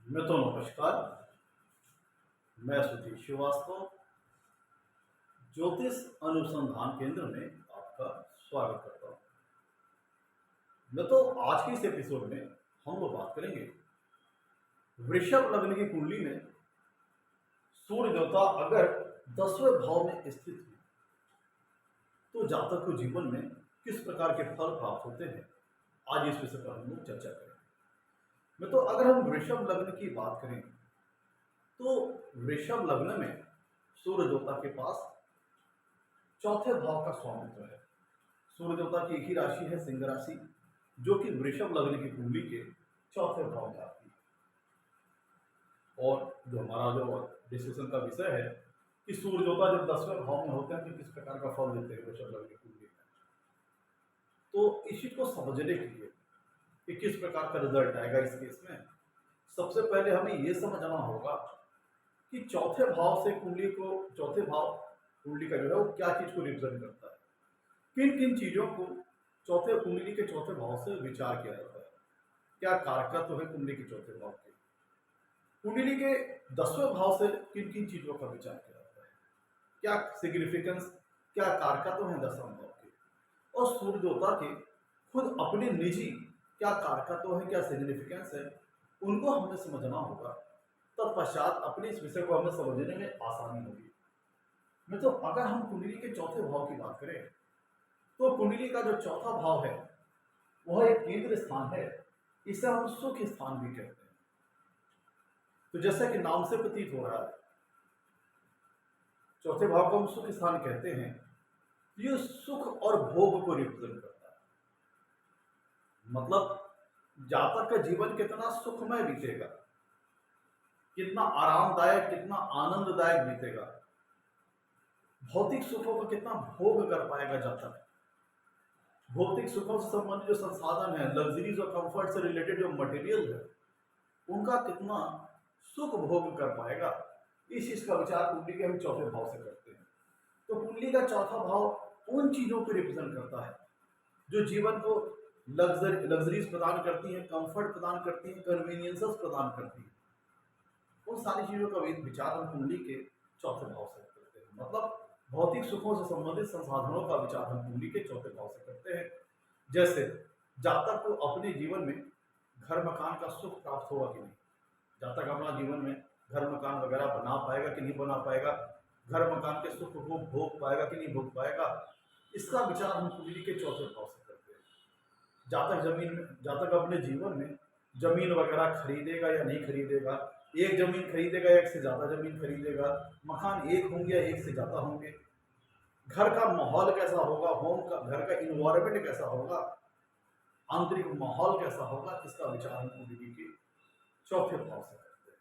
नमस्कार। मैं सुधीर श्रीवास्तव ज्योतिष अनुसंधान केंद्र में आपका स्वागत करता हूँ। आज के इस एपिसोड में हम लोग बात करेंगे वृषभ लग्न की कुंडली में सूर्य देवता अगर 10वें भाव में स्थित है तो जातक को जीवन में किस प्रकार के फल प्राप्त होते हैं, आज इस विषय पर हम लोग चर्चा करेंगे। अगर हम वृषभ लग्न की बात करें तो वृषभ लग्न में सूर्य देवता के पास चौथे भाव का स्वामित्व है। सूर्य देवता की एक ही राशि है सिंह राशि, जो कि वृषभ लग्न की कुंडली के चौथे भाव में आती है। और जो हमारा जो डिस्कशन का विषय है कि सूर्य देवता जब 10वें भाव में होते हैं तो किस प्रकार का फल देते हैं वृषभ लग्न की कुंडली में, तो इस चीज को समझने के लिए कि किस प्रकार का रिजल्ट आएगा इस केस में, सबसे पहले हमें यह समझना होगा कि चौथे भाव से कुंडली को, चौथे भाव कुंडली का जो है वो क्या चीज को रिप्रेजेंट करता है, किन किन चीजों को चौथे कुंडली के चौथे भाव से विचार किया जाता है, क्या कारकत्व है कुंडली के चौथे भाव के, कुंडली के 10वें भाव से किन किन चीजों का विचार किया जाता है, क्या सिग्निफिकेंस, क्या कारकत्व है 10वें भाव के, और सूर्य देवता के खुद अपने निजी क्या कारकत्व है, क्या सिग्निफिकेंस है, उनको हमें समझना होगा। तत्पश्चात अपने इस विषय को हमें समझने में आसानी होगी। अगर हम कुंडली के चौथे भाव की बात करें तो कुंडली का जो चौथा भाव है वह एक केंद्र स्थान है, इसे हम सुख स्थान भी कहते हैं। तो जैसा कि नाम से प्रतीत हो रहा है, चौथे भाव को हम सुख स्थान कहते हैं। ये सुख और भोग को रिप्रेजेंट करता है, मतलब जातक का जीवन कितना सुखमय बीतेगा, कितना आरामदायक, कितना आनंददायक बीतेगा, भौतिक सुखों का कितना भोग कर पाएगा जातक, भौतिक सुखों से संबंधित जो संसाधन है, लग्जरीज और कंफर्ट से रिलेटेड जो मटेरियल है, उनका कितना सुख भोग कर पाएगा, इस चीज का विचार कुंडली के हम चौथे भाव से करते हैं। तो कुंडली का चौथा भाव उन चीजों को रिप्रेजेंट करता है जो जीवन को लग्जरीज प्रदान करती है, कंफर्ट प्रदान करती है, कन्वीनियंसेस प्रदान करती है। उन सारी चीजों का विचार हम कुंडली के चौथे भाव से करते हैं, मतलब भौतिक सुखों से संबंधित संसाधनों का विचार हम कुंडली के चौथे भाव से करते हैं। जैसे जातक को अपने जीवन में घर मकान का सुख प्राप्त होगा कि नहीं, जातक अपना जीवन में घर मकान वगैरह बना पाएगा कि नहीं बना पाएगा, घर मकान के सुख को भोग पाएगा कि नहीं भोग पाएगा, इसका विचार हम कुंडली के चौथे भाव से करते हैं। जातक अपने जीवन में जमीन वगैरह खरीदेगा या नहीं खरीदेगा, एक जमीन खरीदेगा, एक से ज्यादा जमीन खरीदेगा, मकान एक होंगे या एक से ज्यादा होंगे, घर का माहौल कैसा होगा, होम का घर का इन्वायरमेंट कैसा होगा, आंतरिक माहौल कैसा होगा, इसका विचार हम कुंडली के चौथे भाव से करते हैं।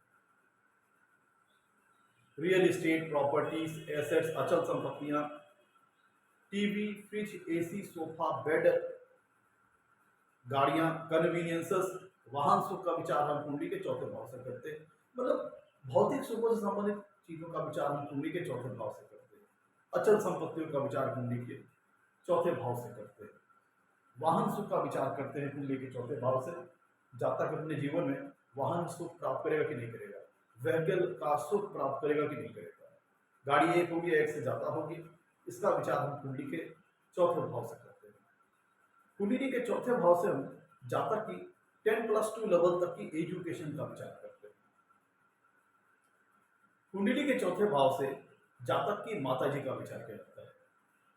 रियल एस्टेट, प्रॉपर्टीज, एसेट्स, अचल संपत्तियां, TV, fridge, AC, sofa, bed, गाड़ियां, कन्वीनियंसेस, वाहन सुख का विचार हम कुंडली के चौथे भाव से करते हैं। मतलब भौतिक सुखों से संबंधित चीजों का विचार हम कुंडली के चौथे भाव से करते हैं। अचल संपत्तियों का विचार कुंडली के चौथे भाव से करते हैं। वाहन सुख का विचार करते हैं कुंडली के चौथे भाव से। जातक अपने जीवन में वाहन सुख प्राप्त करेगा कि नहीं करेगा, व्हीकल का सुख प्राप्त करेगा कि नहीं करेगा, गाड़ी एक होगी, एक से ज्यादा होगी, इसका विचार हम कुंडली के चौथे भाव से करते हैं। कुंडली के चौथे भाव से हम जातक की 10+2 लेवल तक की एजुकेशन का विचार करते हैं। कुंडली के चौथे भाव से जातक की माता जी का विचार किया जाता है।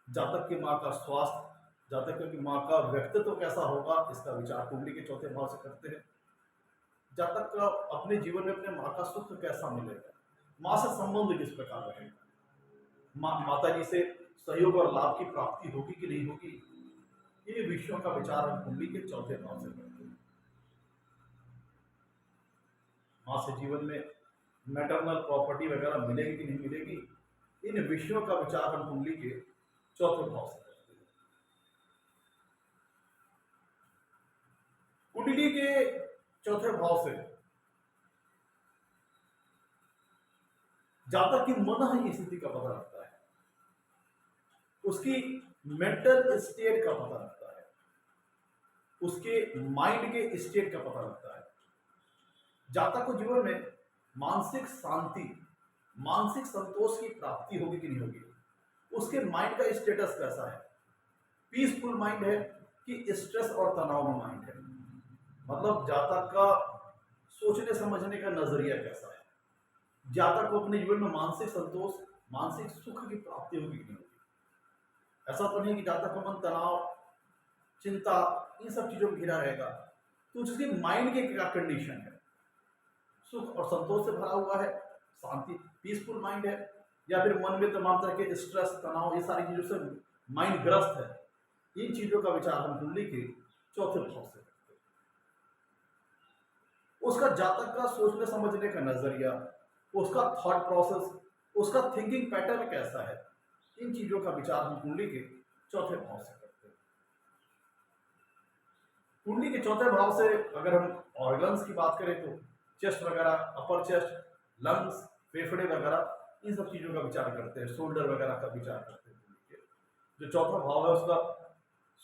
जातक की माँ का स्वास्थ्य, जातक की माँ का व्यक्तित्व कैसा होगा, इसका विचार कुंडली के चौथे भाव से करते हैं। जातक का अपने जीवन में अपने माँ का सुख कैसा मिलेगा, माँ से संबंध किस प्रकार रहेगा, माता जी से सहयोग और लाभ की प्राप्ति होगी कि नहीं होगी, इन विषयों का विचार हम कुंडली के चौथे भाव से करते हैं। माँ से जीवन में मैटरनल प्रॉपर्टी वगैरह मिलेगी कि नहीं मिलेगी, इन विषयों का विचार हम कुंडली के चौथे भाव से करते हैं। कुंडली के चौथे भाव से जातक की मन स्थिति का पता लगता है, उसकी मेंटल स्टेट का पता लगता है, उसके माइंड के स्टेट का पता लगता है। जातक को जीवन में मानसिक शांति, मानसिक संतोष की प्राप्ति होगी कि नहीं होगी, उसके माइंड का स्टेटस कैसा है, पीसफुल माइंड है कि स्ट्रेस और तनाव में माइंड है, मतलब जातक का सोचने समझने का नजरिया कैसा है, जातक को अपने जीवन में मानसिक संतोष, मानसिक सुख की प्राप्ति होगी कि नहीं होगी। ऐसा तो नहीं कि जातक का मन तनाव, चिंता, इन सब चीजों में घिरा रहेगा, तो उसके माइंड की क्या कंडीशन है, सुख और संतोष से भरा हुआ है, शांति, पीसफुल माइंड है, या फिर मन में तमाम तरह के स्ट्रेस, तनाव, ये सारी चीजों से माइंड ग्रस्त है। इन चीजों का विचार हम कुंडली के चौथे भाव से करते हैं। उसका जातक का सोचने समझने का नजरिया, उसका थॉट प्रोसेस, उसका थिंकिंग पैटर्न कैसा है, इन चीजों का विचार हम कुंडली के चौथे भाव से करते हैं। कुंडली के चौथे भाव से अगर हम ऑर्गन्स की बात करें तो चेस्ट वगैरह, अपर चेस्ट, लंग्स, फेफड़े वगैरह, इन सब चीजों का विचार करते हैं, शोल्डर वगैरह का विचार करते हैं। कुंडली के जो चौथा भाव है उसका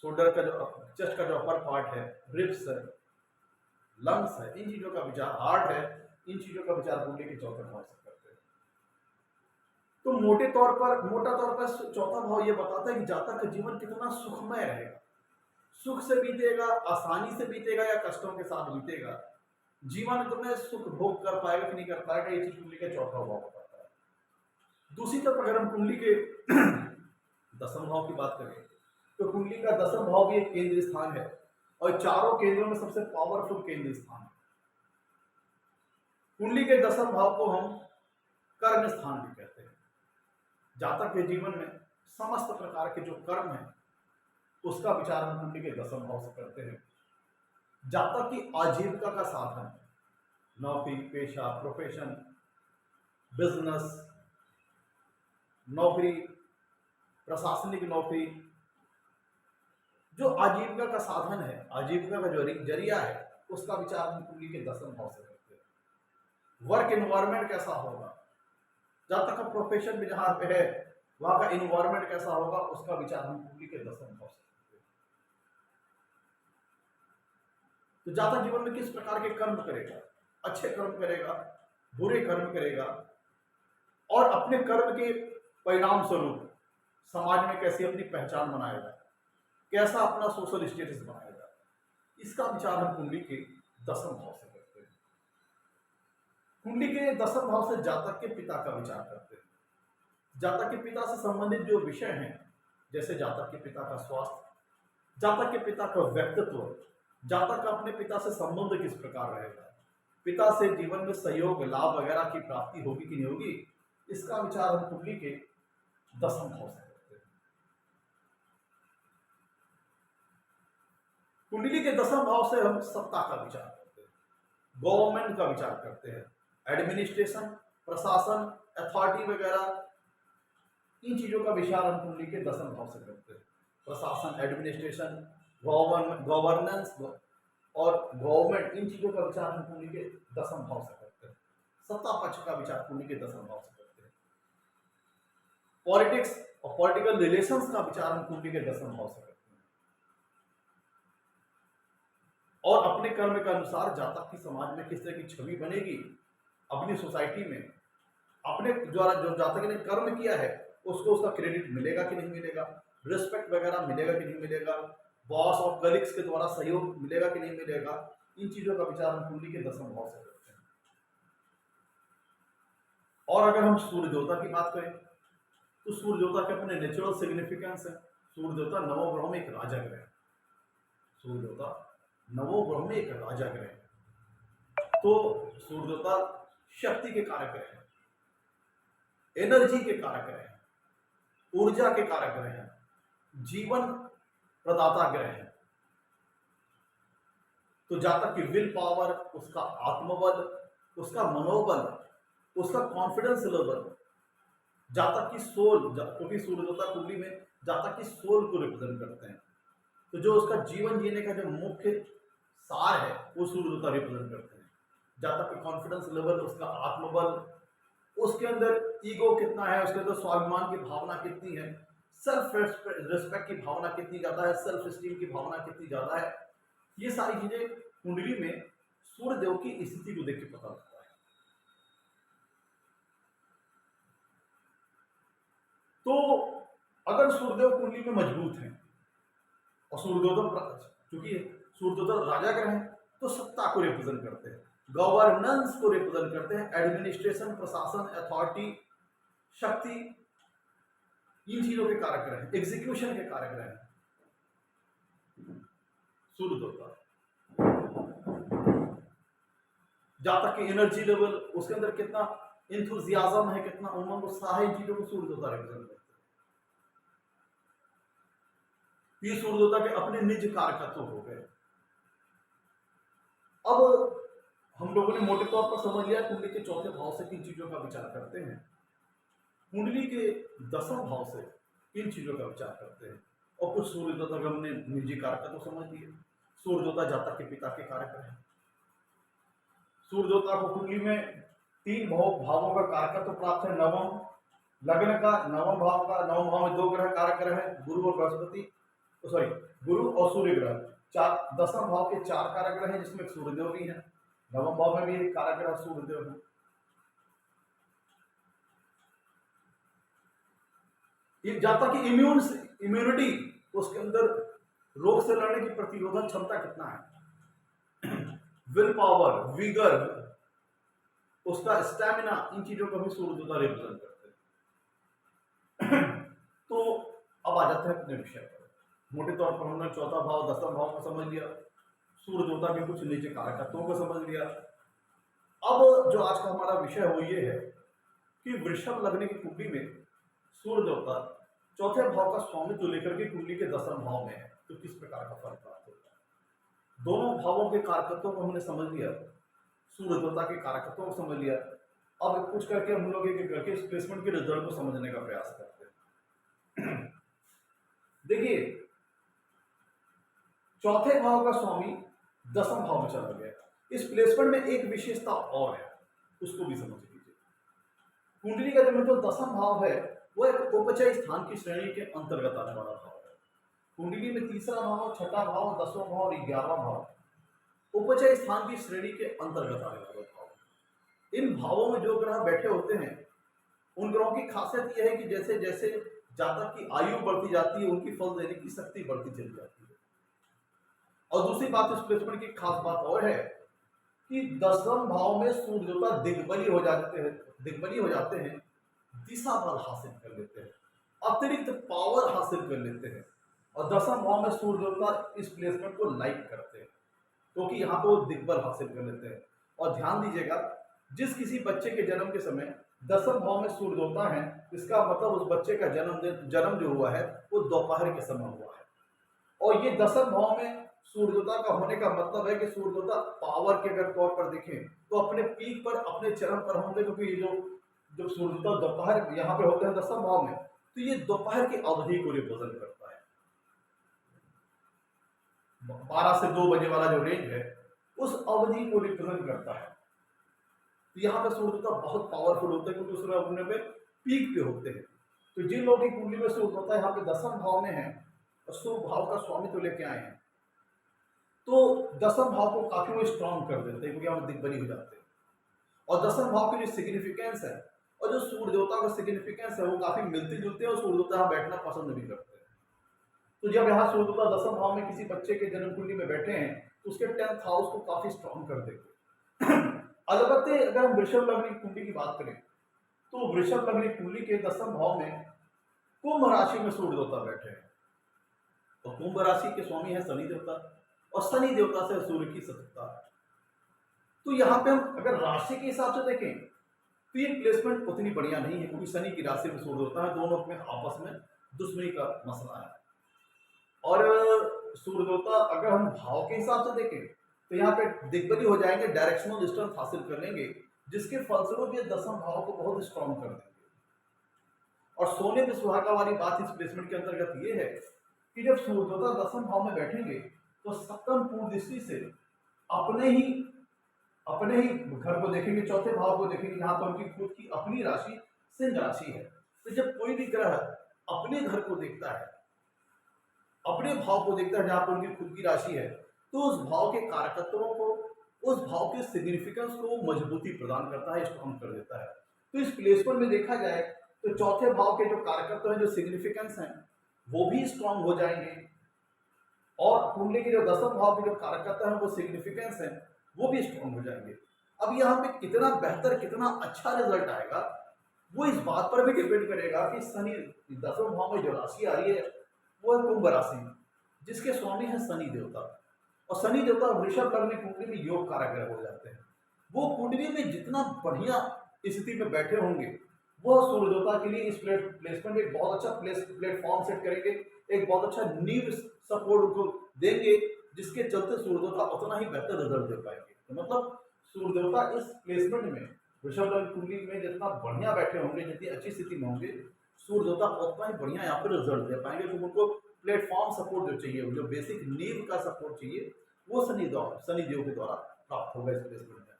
शोल्डर का, जो चेस्ट का जो अपर पार्ट है, रिब्स है, लंग्स है, इन चीजों का विचार, हार्ट है, इन चीजों का विचार कुंडली के चौथे भाव से करते हैं। तो मोटा तौर पर चौथा भाव ये बताता है कि जातक का जीवन कितना सुखमय रहेगा, सुख से बीतेगा, आसानी से बीतेगा या कष्टों के साथ बीतेगा, जीवन में सुख भोग कर पाएगा कि नहीं कर पाएगा, ये चीज कुंडली का चौथा भाव बताता है। दूसरी तरफ अगर हम कुंडली के दसम भाव की बात करें तो कुंडली का दसम भाव भी एक केंद्रीय स्थान है और चारों केंद्रों में सबसे पावरफुल केंद्रीय स्थान है। कुंडली के दसम भाव को हम कर्म स्थान भी कहते हैं। जातक के जीवन में समस्त प्रकार के जो कर्म है उसका विचार हम कुंडली के दसम भाव से करते हैं। जातक की आजीविका का साधन, नौकरी, पेशा, प्रोफेशन, बिजनेस, नौकरी, प्रशासनिक नौकरी, जो आजीविका का साधन है, आजीविका का जो जरिया है, उसका विचार हम कुंडली के दसम भाव से करते हैं। वर्क एनवायरनमेंट कैसा होगा, जातक का प्रोफेशन भी जहां पे है वहां का एनवायरनमेंट कैसा होगा, उसका विचार हम कुंडली के दसम भाव से करते हैं। तो जातक जीवन में किस प्रकार के कर्म करेगा, अच्छे कर्म करेगा, बुरे कर्म करेगा, और अपने कर्म के परिणाम स्वरूप समाज में कैसी अपनी पहचान बनाएगा, कैसा अपना सोशल स्टेटस बनाएगा, इसका विचार हम कुंडली के दसम भाव से करते हैं। कुंडली के दसम भाव से जातक के पिता का विचार करते हैं। जातक के पिता से संबंधित जो विषय हैं, जैसे जातक के पिता का स्वास्थ्य, जातक के पिता का व्यक्तित्व, जातक का अपने पिता से संबंध किस प्रकार रहेगा, पिता से जीवन में सहयोग, लाभ वगैरह की प्राप्ति होगी कि नहीं होगी, इसका विचार हम कुंडली के दसम भाव से करते हैं। कुंडली के दसम भाव से हम सत्ता का विचार करते हैं, गवर्नमेंट का विचार करते हैं, एडमिनिस्ट्रेशन, प्रशासन, अथॉरिटी वगैरह, इन चीजों का विचार हम कुंडली के दसम भाव से करते हैं। प्रशासन, एडमिनिस्ट्रेशन, गवर्नेंस और गवर्नमेंट, इन चीजों का विचार हम कुंडली के दसम भाव से करते हैं। सत्ता पक्ष का विचार कुंडली के दसम भाव से करते हैं। पॉलिटिक्स और पॉलिटिकल रिलेशंस का विचार हम कुंडली के दसम भाव से करते हैं। और अपने कर्म के अनुसार जातक की समाज में किस तरह की छवि बनेगी, अपनी सोसाइटी में अपने द्वारा जो जातक ने कर्म किया है उसको उसका क्रेडिट मिलेगा कि नहीं मिलेगा, रिस्पेक्ट वगैरह मिलेगा कि नहीं मिलेगा, बॉस और कलीग्स के द्वारा सहयोग मिलेगा कि नहीं मिलेगा, इन चीजों का विचार हम कुंडली के दसम भाव से करते हैं। और अगर हम सूर्य देवता की बात करें तो सूर्य देवता के अपने नेचुरल सिग्निफिकेंस है। सूर्य देवता नवोग्रहों में एक राजा ग्रह है। सूर्य देवता नवोग्रहों में एक राजा ग्रह है। तो सूर्य देवता शक्ति के कारक ग्रह है, एनर्जी के कारक ग्रह है, ऊर्जा के कारक ग्रह है, जीवन प्रदाता ग्रह है। तो जातक की विल पावर, उसका आत्मबल, उसका मनोबल, उसका कॉन्फिडेंस लेवल, जातक की सोल, क्योंकि सूर्य देवता कुंडली में जातक की सोल को रिप्रेजेंट करते हैं, तो जो उसका जीवन जीने का जो मुख्य सार है वो सूर्य देवता रिप्रेजेंट करते हैं। जातक का कॉन्फिडेंस लेवल, उसका आत्मबल, उसके अंदर ईगो कितना है, उसके अंदर स्वाभिमान की भावना कितनी है, सेल्फ रिस्पेक्ट की भावना कितनी ज्यादा है, सेल्फ स्टीम की भावना कितनी ज्यादा है, ये सारी चीजें कुंडली में सूर्यदेव की स्थिति को देख के पता लगता है। तो अगर सूर्यदेव कुंडली में मजबूत है और सूर्यदेव चूंकि सूर्यदेव राजा ग्रह है तो सत्ता को रिप्रेजेंट करते हैं, गवर्नेंस को रिप्रेजेंट करते हैं, एडमिनिस्ट्रेशन, प्रशासन, अथॉरिटी, शक्ति, इन चीजों के कारक ग्रह हैं, एग्जीक्यूशन के कारक ग्रह हैं सूर्य देवता। जहां तक कि एनर्जी लेवल, उसके अंदर कितना इंथुजियाज्म है, कितना उमंग उत्साह है, इन चीजों को सूर्य देवता रिप्रेजेंट करते हैं। ये सूर्य देवता के अपने निज कारकत्व हो गए। अब हम लोगों ने मोटे तौर पर समझ लिया कुंडली के चौथे भाव से किन चीजों का विचार करते हैं, कुंडली के 10वें भाव से किन चीजों का विचार करते हैं, और कुछ सूर्य देवता का हमने निजी कारकत्व समझ लिए। सूर्य देवता जातक के पिता के कारक है। सूर्य देवता को कुंडली में 3 भावों का कारकत्व प्राप्त है। नवम लग्न का, नवम भाव में 2 ग्रह कारक ग्रह है, गुरु और बृहस्पति, गुरु और सूर्य ग्रह। 10वें भाव के 4 कारक ग्रह हैं, जिसमें सूर्यदेव भी है। नवम भाव में भी एक कारक ग्रह सूर्यदेव है। ये जाता कि इम्यूनिटी, उसके अंदर रोग से लड़ने की प्रतिरोधक क्षमता कितना है, विल पावर, विगर, उसका स्टैमिना, इन चीजों को भी सूर्य देवता रिप्रेजेंट करते हैं। तो अब आ जाते हैं अपने विषय पर। मोटे तौर पर हमने चौथा भाव, 10वां भाव को समझ लिया, सूर्य देवता के कुछ निजी कारकत्वों को समझ लिया। अब जो आज का हमारा विषय हो ये है कि वृषभ लग्न की कुंडली में सूर्य देवता चौथे भाव का स्वामित्व लेकर के कुंडली के 10वें भाव में है, तो किस प्रकार का फल प्राप्त होता है। दोनों भावों के कारकत्वों को हमने समझ लिया, सूर्य देवता के कारकत्वों को समझ लिया। अब कुछ करके हम लोग एक करके इस प्लेसमेंट के रिजल्ट को समझने का प्रयास करते हैं। देखिए, चौथे भाव का स्वामी 10वें भाव में चला गया। इस प्लेसमेंट में एक विशेषता और है, उसको भी समझ लीजिए। कुंडली का जो 10वां भाव है वो एक उपचय स्थान की श्रेणी के अंतर्गत आने वाला भाव है। कुंडली में 3रा भाव, 6ठा भाव, 10वां भाव और 11वां भाव उपचय स्थान की श्रेणी के अंतर्गत आने वाले भाव। इन भावों में जो ग्रह बैठे होते हैं, उन ग्रहों की खासियत यह है कि जैसे जैसे जातक की आयु बढ़ती जाती है, उनकी फल देने की शक्ति बढ़ती चली जाती है। और दूसरी बात इस प्लेसमेंट की खास बात और है कि 10वें भाव में सूर्य देवता दिग्बली हो जाते हैं, दिशा बल हासिल कर लेते हैं, अतिरिक्त पावर हासिल कर लेते हैं। और 10वें भाव में सूर्य देवता इस प्लेसमेंट को लाइक करते हैं, क्योंकि यहाँ पे वो दिग्बल हासिल कर लेते हैं। और ध्यान दीजिएगा, जिस किसी बच्चे के जन्म के समय 10वें भाव में सूर्य देवता है, इसका मतलब उस बच्चे का जन्म जो हुआ है वो दोपहर के समय हुआ है। और ये 10वें भाव में सूर्य देवता का होने का मतलब है कि सूर्य देवता पावर के अगर तौर पर देखें तो अपने पीक पर, अपने चरम पर होंगे, क्योंकि ये जो सूर्य देवता दोपहर यहाँ पे होते हैं 10वें भाव में, तो ये दोपहर की अवधि को रिप्रेजेंट करता है। 12 से 2 बजे वाला जो रेंज है उस अवधि को रिप्रेजेंट करता है। तो यहाँ पे सूर्य देवता बहुत पावरफुल होते हैं, क्योंकि सूर्य अपने पे पीक पे होते हैं। तो जिन लोगों की कुंडली में सूर्य देवता यहाँ पे 10वें भाव में है और शुभ भाव का स्वामित्व लेके आए हैं, तो 10वें भाव को काफी वो स्ट्रॉन्ग कर देते हैं, क्योंकि हम दिग्बली हो जाते हैं। और 10वें भाव की जो सिग्निफिकेंस है और जो सूर्य देवता का सिग्निफिकेंस है वो काफी मिलते जुलते हैं, और सूर्य देवता यहाँ बैठना पसंद भी करते हैं। तो जब यहाँ सूर्य देवता 10वें भाव में किसी बच्चे के जन्म कुंडली में बैठे हैं, तो उसके 10th हाउस को काफी स्ट्रॉन्ग कर देते हैं। अलबत्ते अगर हम वृषभ लग्न की कुंडली की बात करें, तो वृषभ लग्न की कुंडली के 10वें भाव में कुंभ राशि में सूर्य देवता बैठे हैं, और कुंभ राशि के स्वामी है शनि देवता, और शनि देवता से सूर्य की शत्रुता। तो यहाँ पे हम अगर राशि के हिसाब से देखें तो ये प्लेसमेंट उतनी बढ़िया नहीं है, क्योंकि शनि की राशि में सूर्य होता है, दोनों में आपस में दुश्मनी का मसला है। और सूर्य देवता अगर हम भाव के हिसाब से देखें तो यहाँ पे दिग्बली हो जाएंगे, डायरेक्शनल डिस्टेंस हासिल कर लेंगे, जिसके फलस्वरूप ये 10वें भाव को बहुत स्ट्रॉन्ग कर देंगे। और सोने में सुहागा वाली बात इस प्लेसमेंट के अंतर्गत ये है कि जब सूर्य देवता 10वें भाव में बैठेंगे तो सप्तम पूर्व दृष्टि से अपने ही घर को देखेंगे, चौथे भाव को देखेंगे, जहां पर उनकी खुद की अपनी राशि सिंह राशि है। तो जब कोई भी ग्रह अपने घर को देखता है, अपने भाव को देखता है जहां पर उनकी खुद की राशि है, तो उस भाव के कारकत्वों को, उस भाव के सिग्निफिकेंस को मजबूती प्रदान करता है, स्ट्रॉन्ग कर देता है। तो इस प्लेसमेंट में देखा जाए तो चौथे भाव के जो कारकत्व हैं, जो सिग्निफिकेंस हैं, वो भी स्ट्रॉन्ग हो जाएंगे, और कुंडली के जो दसम भाव के जो कारकत्व हैं, वो सिग्निफिकेंस हैं, वो भी स्ट्रॉन्ग हो जाएंगे। अब यहाँ पे कितना बेहतर, कितना अच्छा रिजल्ट आएगा, वो इस बात पर भी डिपेंड करेगा कि शनि दसवें भाव में जो राशि आ रही है वो है कुंभ राशि, जिसके स्वामी है शनि देवता। और शनि देवता वृषभ लग्न कुंडली में योग कारक ग्रह हो जाते हैं। वो कुंडली में जितना बढ़िया स्थिति में बैठे होंगे, वो सूर्य देवता के लिए इस प्लेसमेंट में एक बहुत अच्छा प्लेटफॉर्म सेट करेंगे, एक बहुत अच्छा नींव सपोर्ट उनको देंगे, जिसके चलते सूर्य देवता उतना ही बेहतर रिजल्ट दे पाएंगे। तो मतलब सूर्य देवता इस प्लेसमेंट में वृषभ लग्न कुंडली में जितना बढ़िया बैठे होंगे, जितनी अच्छी स्थिति में होंगे, सूर्य देवता उतना ही बढ़िया यहाँ पर रिजल्ट दे पाएंगे। तो उनको प्लेटफॉर्म सपोर्ट जो चाहिए, जो बेसिक नींव का सपोर्ट चाहिए, वो शनिदेव के द्वारा प्राप्त होगा इस प्लेसमेंट में।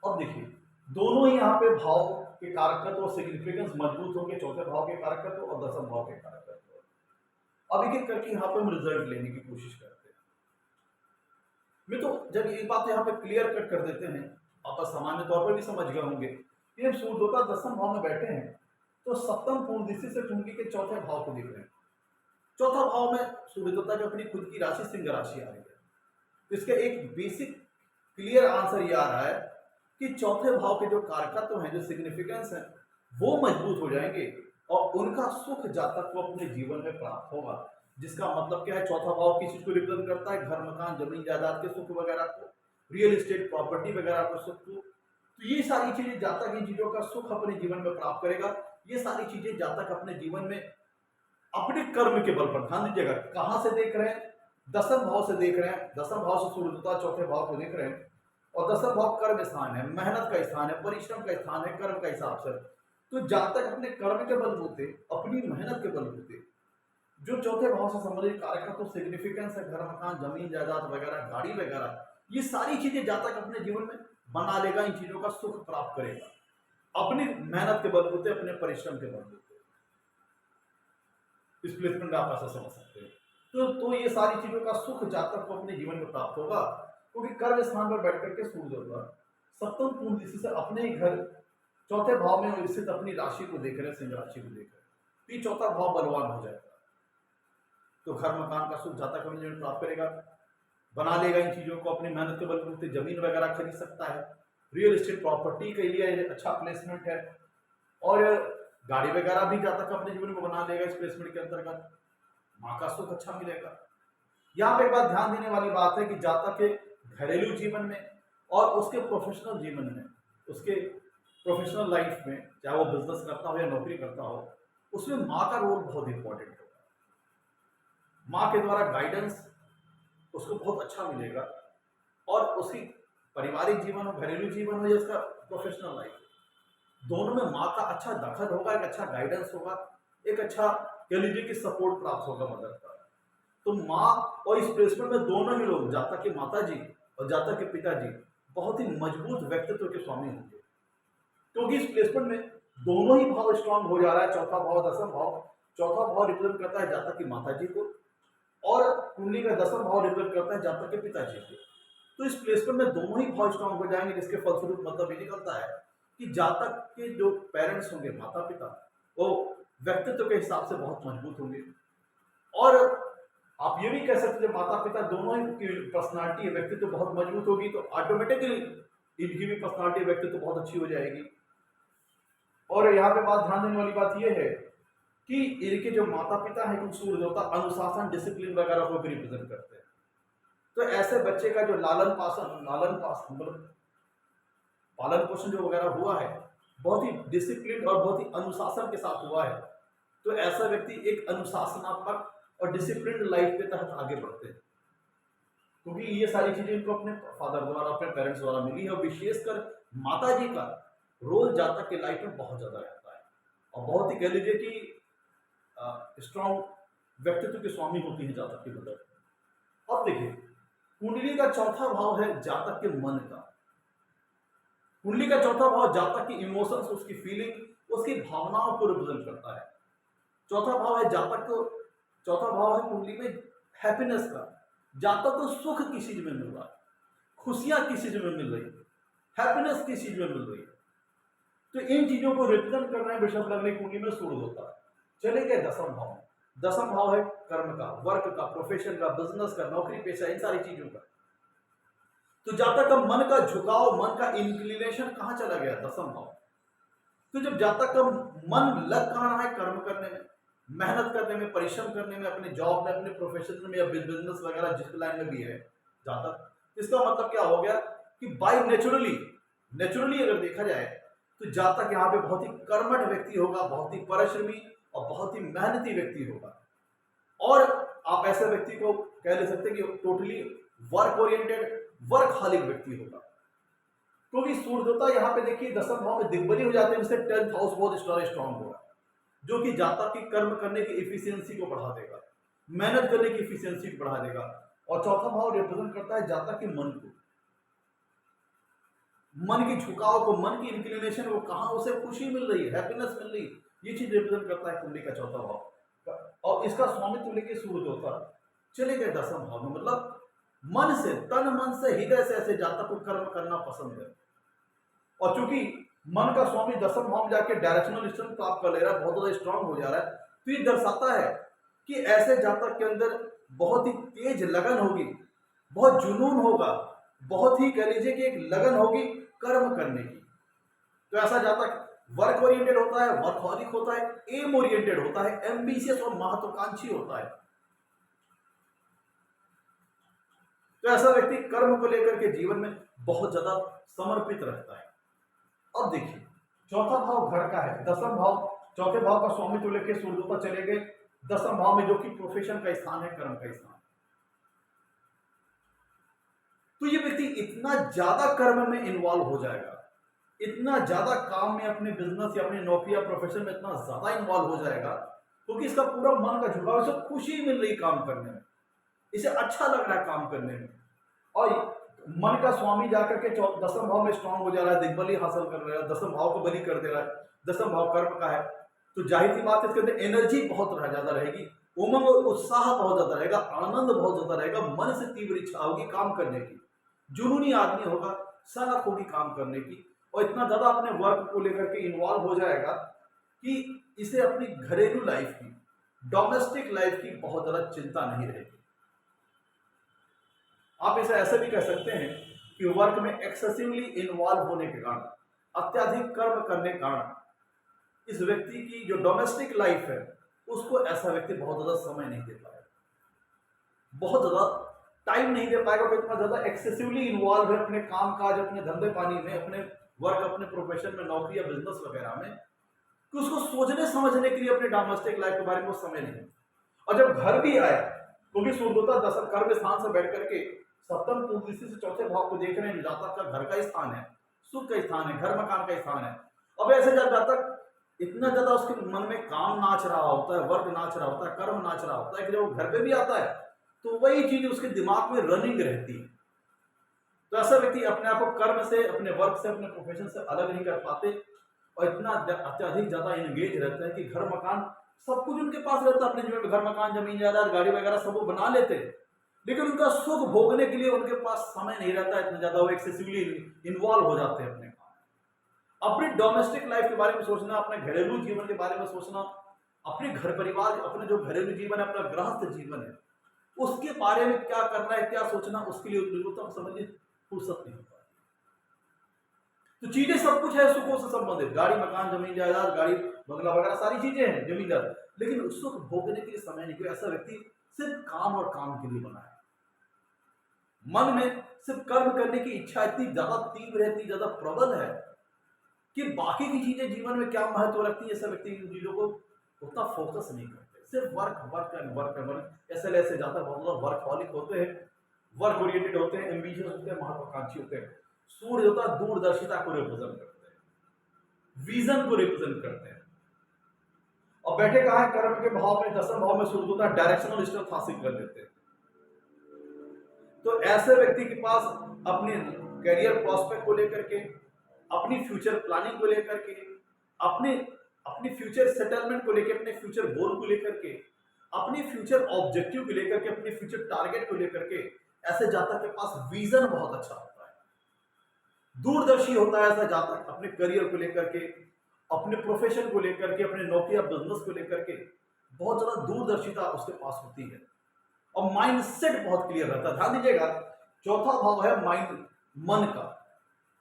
अब देखिए, दोनों ही यहाँ पे भाव के कारकत्व और सिग्निफिकेंस मजबूत होंगे, चौथे भाव के कारकत्व और दसम भाव के कारकत्व। अब एक एक करके यहाँ पे हम रिजल्ट लेने की कोशिश करते हैं। मैं तो जब ये बात यहाँ पे क्लियर कट कर देते हैं, आप सामान्य तौर पर भी समझ गए होंगे कि हम सूर्य देवता दसम भाव में बैठे हैं, तो सप्तम पूर्ण दिशा से कुंडली के चौथे भाव को देख रहे हैं। चौथा भाव में सूर्य देवता की अपनी खुद की राशि सिंह राशि आ रही है। तो इसका एक बेसिक क्लियर आंसर ये आ रहा है कि चौथे भाव के जो कारकत्व हैं, जो सिग्निफिकेंस है, वो मजबूत हो जाएंगे और उनका सुख जातक को अपने जीवन में प्राप्त होगा। जिसका मतलब क्या है, चौथा भाव किस चीज को रिप्रेजेंट करता है? घर मकान जमीन जायदाद के सुख वगैरह को, रियल एस्टेट प्रॉपर्टी वगैरह को सुख को। तो ये सारी चीजें जातक इन चीजों का सुख अपने जीवन में प्राप्त करेगा। ये सारी चीजें जातक अपने जीवन में अपने कर्म के बल पर, ध्यान दीजिएगा कहां से देख रहे हैं, दसम भाव से देख रहे हैं। दसम भाव से सूर्य देवता चौथे भाव को देख रहे हैं, और दसम भाव कर्म स्थान है, मेहनत का स्थान है, परिश्रम का स्थान है, कर्म का हिसाब से। तो जातक अपने कर्म के बलबूते, अपनी मेहनत के बलबूते, जो चौथे भाव से संबंधित कारक तो सिग्निफिकेंस है, घर मकान जमीन जायदाद वगैरह, गाड़ी वगैरह, ये सारी चीजें जातक अपने जीवन में बना लेगा, इन चीजों का सुख प्राप्त करेगा अपनी मेहनत के बलबूते, अपने परिश्रम के बलबूते। इस प्लेसमेंट में आप ऐसा समझ सकते हैं। तो ये सारी चीजों का सुख जातक को अपने जीवन में प्राप्त होगा, क्योंकि कर्म स्थान पर बैठ करके सूर्य देवता सप्तम पूर्ण दिशा से अपने ही घर चौथे भाव में स्थित अपनी राशि को देख रहे हैं, सिंह राशि को देख रहे हैं। तो ये चौथा भाव बलवान हो जाएगा, तो घर मकान का सुख जातक अपने जीवन में प्राप्त करेगा, बना लेगा इन चीजों को, अपनी मेहनत के बलबूते जमीन वगैरह खरीद सकता है, रियल एस्टेट प्रॉपर्टी के लिए अच्छा प्लेसमेंट है, और गाड़ी वगैरह भी जातक अपने जीवन में बना लेगा इस प्लेसमेंट के अंतर्गत। माँ का सुख अच्छा मिलेगा। यहाँ पे एक बात ध्यान देने वाली बात है कि जातक के घरेलू जीवन में और उसके प्रोफेशनल जीवन में, उसके प्रोफेशनल लाइफ में, चाहे वो बिजनेस करता हो या नौकरी करता हो, उसमें माँ का रोल बहुत इंपॉर्टेंट होगा। माँ के द्वारा गाइडेंस उसको बहुत अच्छा मिलेगा, और उसकी पारिवारिक जीवन हो, घरेलू जीवन हो या उसका प्रोफेशनल लाइफ, दोनों में माँ का अच्छा दखल होगा, एक अच्छा गाइडेंस होगा, एक अच्छा कह लीजिए कि सपोर्ट प्राप्त होगा मदद का। तो माँ और इस प्लेसमेंट में दोनों ही लोग, जातक के माता जी और जातक के पिताजी, बहुत ही मजबूत व्यक्तित्व के स्वामी होंगे, क्योंकि इस प्लेसमेंट में दोनों ही भाव स्ट्रांग हो जा रहा है। चौथा भाव, दसम भाव, चौथा भाव रिप्रेजेंट करता है जातक की माता जी को, और कुंडली का दसम भाव रिप्रेजेंट करता है जातक के पिताजी को। तो इस प्लेसमेंट में दोनों ही भाव स्ट्रांग हो जाएंगे, जिसके फलस्वरूप मतलब ये निकलता है कि जातक के जो पेरेंट्स होंगे, माता पिता, वो व्यक्तित्व के हिसाब से बहुत मजबूत होंगे। और आप ये भी कह सकते हैं माता पिता दोनों ही की पर्सनालिटी, व्यक्तित्व बहुत मजबूत होगी, तो ऑटोमेटिकली इनकी भी पर्सनालिटी, व्यक्तित्व बहुत अच्छी हो जाएगी। और यहाँ पे बात ध्यान देने वाली बात यह है कि इनके जो माता पिता हैं, कुछ सूर्य देवता अनुशासन, डिसिप्लिन वगैरह को भी रिप्रेजेंट करते हैं। तो ऐसे बच्चे का जो लालन पालन मतलब पालन पोषण जो वगैरह हुआ है, बहुत ही डिसिप्लिन और बहुत ही अनुशासन के साथ हुआ है। तो ऐसा व्यक्ति एक अनुशासनात्मक और डिसिप्लिन लाइफ के तहत आगे बढ़ते हैं, क्योंकि ये सारी चीजें इनको अपने फादर द्वारा, अपने पेरेंट्स द्वारा मिली है। और विशेषकर माता जी का रोल जातक के लाइफ में बहुत ज्यादा रहता है, और बहुत ही कह लीजिए कि स्ट्रॉन्ग व्यक्तित्व के स्वामी होती है जातक की मदद। अब देखिए, कुंडली का चौथा भाव है जातक के मन का। कुंडली का चौथा भाव जातक की इमोशंस, उसकी फीलिंग, उसकी भावनाओं को रिप्रेजेंट करता है। चौथा भाव है जातक को, चौथा भाव है कुंडली में हैप्पीनेस का। जातक को सुख किसी चीज में मिल रहा है, खुशियां किस चीज में मिल रही है, हैप्पीनेस किस चीज में मिल रही है। तो इन चीजों को रिप्रेजेंट करना है वृषभ लग्न की कुंडली में सूर्य होता है। चले गए दसम भाव में। दसम भाव है कर्म का, वर्क का, प्रोफेशन का, बिजनेस का, नौकरी पेशा, इन सारी चीजों का। तो जब तक मन का झुकाव, मन का इंक्लिनेशन कहां चला गया, दसम भाव। तो जब तक मन लग कहां रहा है, कर्म करने में, मेहनत करने में, परिश्रम करने में, अपने जॉब में, अपने प्रोफेशन में या बिजनेस वगैरह जिस लाइन में भी है, जहां तक इसका मतलब क्या हो गया कि बाय नेचुरली अगर देखा जाए तो जहां तक यहाँ पे बहुत ही कर्मठ व्यक्ति होगा, बहुत ही परिश्रमी और बहुत ही मेहनती व्यक्ति होगा। और आप ऐसे व्यक्ति को कह ले सकते हैं कि टोटली वर्क ओरिएंटेड, वर्कहॉलिक व्यक्ति होगा। क्योंकि सूर्यदेवता यहाँ पे देखिए दसम भाव में दिग्बली हो जाते हैं, इससे 10th हाउस बहुत स्ट्रांग होगा, जो कि जातक की कर्म करने की इफिशियंसी को बढ़ा देगा, मेहनत करने की इफिशियंसी को बढ़ा देगा। और चौथा भाव रिप्रेजेंट करता है जातक के मन को, मन की झुकाव को, मन की इंक्लिनेशन को, कहां उसे खुशी मिल रही है, हैप्पीनेस मिल रही है, ये चीज रिप्रेजेंट करता है कुंडली का चौथा भाव। और इसका स्वामित्व लेके सूर्यदेवता चले गए दसम भाव में, मतलब मन से, तन मन से, हृदय से ऐसे जातक को कर्म करना पसंद है। और चूंकि मन का स्वामी दसम भाव में जाके डायरेक्शनल स्ट्रेंथ प्राप्त कर ले रहा है, बहुत ज्यादा स्ट्रांग हो जा रहा है, तो ये दर्शाता है कि ऐसे जातक के अंदर बहुत ही तेज लगन होगी, बहुत जुनून होगा, बहुत ही कह लीजिए कि एक लगन होगी कर्म करने की। तो ऐसा जातक वर्क ओरिएंटेड होता है, वर्कहॉलिक होता है, एम ओरिएंटेड होता है, एम्बिशियस और महत्वाकांक्षी होता है। तो ऐसा व्यक्ति कर्म को लेकर के जीवन में बहुत ज्यादा समर्पित रहता है। अब देखिए चौथा भाव घर का है, दसम भाव, चौथे भाव का स्वामित्व लेके सूर्यदेवता चले गए दसम भाव में, जो कि प्रोफेशन का स्थान है, कर्म का स्थान। तो ये व्यक्ति इतना ज्यादा कर्म में इन्वॉल्व हो जाएगा, इतना ज्यादा काम में, अपने बिजनेस या अपनी नौकरी या प्रोफेशन में इतना ज्यादा इन्वॉल्व हो जाएगा, क्योंकि इसका पूरा मन का झुकाव, इसे खुशी मिल रही काम करने में, इसे अच्छा लग रहा है काम करने में। और मन का स्वामी जाकर के दसम भाव में स्ट्रांग हो जा रहा है, दिग्बली हासिल कर रहा है, दसम भाव को बलि कर दे रहा है, दसम भाव कर्म का है। तो जाहिर सी बात, इसके अंदर एनर्जी बहुत ज्यादा रहेगी, उमंग और उत्साह बहुत ज्यादा रहेगा, आनंद बहुत ज्यादा रहेगा, मन से तीव्र इच्छा होगी काम करने की, जुनूनी आदमी होगा, सनक होगी काम करने की। और इतना ज्यादा अपने वर्क को लेकर के इन्वॉल्व हो जाएगा कि इसे अपनी घरेलू लाइफ की, डोमेस्टिक लाइफ की बहुत ज्यादा चिंता नहीं रहेगी। आप इसे ऐसे भी कह सकते हैं कि वर्क में एक्सेसिवली इन्वॉल्व होने के कारण, अत्यधिक कर्म करने के कारण, इस व्यक्ति की जो डोमेस्टिक लाइफ है उसको ऐसा व्यक्ति बहुत ज्यादा समय नहीं दे पाएगा, बहुत ज्यादा टाइम नहीं दे पाएगा। तो इतना ज्यादा एक्सेसिवली इन्वॉल्व है अपने काम काज, अपने धंधे पानी में, अपने वर्क, अपने प्रोफेशन में, नौकरी या बिजनेस वगैरह में, कि उसको सोचने समझने के लिए अपने डोमेस्टिक लाइफ के बारे में समय नहीं। और जब घर भी आया, क्योंकि सूर्यदेवता दसम कर्म स्थान से बैठ करके सप्तम दृष्टि से चौथे भाव को देख रहे हैं, जातक का घर का स्थान है, सुख का स्थान है, घर मकान का स्थान है। अब ऐसे जब जातक इतना ज्यादा उसके मन में काम नाच रहा होता है, वर्क नाच रहा होता है, कर्म नाच रहा होता है, कि जब वो घर पे भी आता है तो वही चीज उसके दिमाग में रनिंग रहती है। तो ऐसा व्यक्ति अपने आप को कर्म से, अपने वर्क से, अपने प्रोफेशन से अलग नहीं कर पाते, और इतना अत्यधिक ज्यादा इंगेज रहते हैं कि घर मकान सब कुछ उनके पास रहता है, अपने जीवन में घर मकान, जमीन जायदाद, गाड़ी वगैरह सब वो बना लेते हैं, लेकिन उनका सुख भोगने के लिए उनके पास समय नहीं रहता, इतना ज्यादा वो एक्सेसिवली इन्वॉल्व हो जाते हैं अपने काम। अपनी डोमेस्टिक लाइफ के बारे में सोचना, अपने घरेलू जीवन के बारे में सोचना, अपने घर परिवार, अपने जो घरेलू जीवन है, अपना गृहस्थ जीवन है, उसके बारे में क्या करना है, क्या सोचना, उसके लिए समझिए फुर्सत नहीं होता। तो चीजें सब कुछ है सुखों से संबंधित, गाड़ी मकान, जमीन जायदाद, गाड़ी बंगला वगैरह सारी चीजें हैं, जमीन जायदाद, लेकिन सुख भोगने के लिए समय नहीं। कोई ऐसा व्यक्ति सिर्फ काम और काम के लिए बना है, मन में सिर्फ कर्म करने की इच्छा इतनी ज्यादा तीव्र है, इतनी ज्यादा प्रबल है कि बाकी की चीजें जीवन में क्या महत्व रखती है, ऐसा व्यक्ति इन चीजों को उतना फोकस नहीं करते, सिर्फ work work and work and work. ऐसे जाता है, बहुत ज्यादा वर्कहॉलिक होते हैं, वर्क ओरिएंटेड होते हैं, एम्बिशियस होते हैं, महत्वाकांक्षी होते हैं। सूर्य होता है दूरदर्शिता को रिप्रेजेंट करते हैं, विजन को रिप्रेजेंट करते हैं। और बैठे कहा है कर्म के भाव में, दसम भाव में सूर्य होता है डायरेक्शनल स्ट्रेंथ हासिल कर लेते हैं। तो ऐसे व्यक्ति के पास अपने करियर प्रॉस्पेक्ट को लेकर के, अपनी फ्यूचर प्लानिंग को लेकर के, अपनी फ्यूचर सेटलमेंट को लेकर, अपने फ्यूचर गोल को लेकर के, अपनी फ्यूचर ऑब्जेक्टिव को लेकर के, अपने फ्यूचर टारगेट को लेकर के, ऐसे जातक के पास विजन बहुत अच्छा होता है। दूरदर्शी होता है ऐसा जातक अपने करियर को लेकर के, अपने प्रोफेशन को लेकर के, अपने नौकरी या बिजनेस को लेकर के बहुत ज्यादा दूरदर्शिता उसके पास होती है। और माइंडसेट बहुत क्लियर रहता है। ध्यान दीजिएगा, चौथा भाव है माइंड, मन का,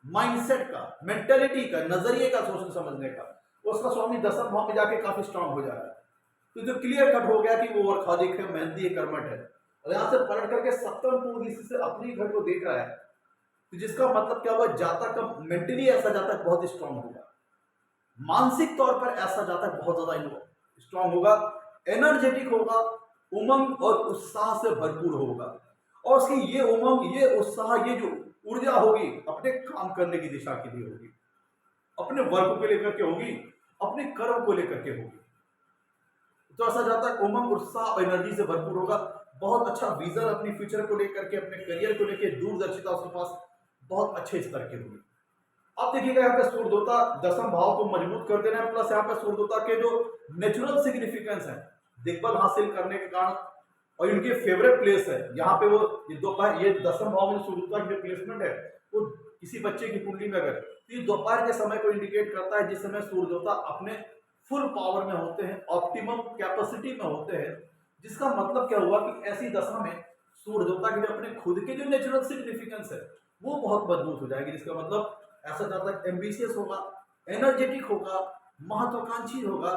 माइंडसेट का, मेंटेलिटी का, नजरिए का, सोचने समझने का। उसका स्वामी दसम भाव में जाके काफी स्ट्रांग हो जा रहा है। तो जो क्लियर कट हो गया कि वो वर्खादिक है, मेहंदी है, कर्मठ है, और यहां से पलट करके सप्तम पूर्व से अपनी घर को देख रहा है, तो जिसका मतलब क्या हुआ, जातक का मेंटली ऐसा जातक बहुत स्ट्रांग होगा, मानसिक तौर पर ऐसा जातक बहुत ज्यादा स्ट्रांग होगा, एनर्जेटिक होगा, उमंग और उत्साह से भरपूर होगा। और उसकी ये उमंग, ये उत्साह, ये जो ऊर्जा होगी अपने काम करने की दिशा के लिए होगी, अपने वर्क को लेकर के होगी, अपने कर्म को लेकर के होगी। तो ऐसा जातक उमंग, उत्साह और एनर्जी से भरपूर होगा, बहुत अच्छा विजन अपनी फ्यूचर को लेकर के, अपने करियर को लेकर दूरदर्शिता उसके पास बहुत अच्छे स्तर की होगी। अब देखिएगा यहाँ पे सूर्यदेवता दसम भाव को मजबूत कर देना है, प्लस यहाँ पे सूर्यदेवता के जो नेचुरल सिग्निफिकेंस है, दिग्बल हासिल करने के कारण, और इनके फेवरेट प्लेस है यहाँ पे, वो दोपहर, ये दसम भाव में सूर्यदेवता की प्लेसमेंट है वो किसी बच्चे की कुंडली में अगर, तो ये दोपहर के समय को इंडिकेट करता है जिस समय सूर्यदेवता अपने फुल पावर में होते हैं, ऑप्टिमम कैपेसिटी में होते हैं। जिसका मतलब क्या हुआ कि ऐसी दशा में सूर्यदेवता के लिए अपने खुद के जो नेचुरल सिग्निफिकेंस है वो बहुत मजबूत हो जाएगी। जिसका मतलब ऐसा जातक एम्बिशियस होगा, एनर्जेटिक होगा, महत्वाकांक्षी होगा,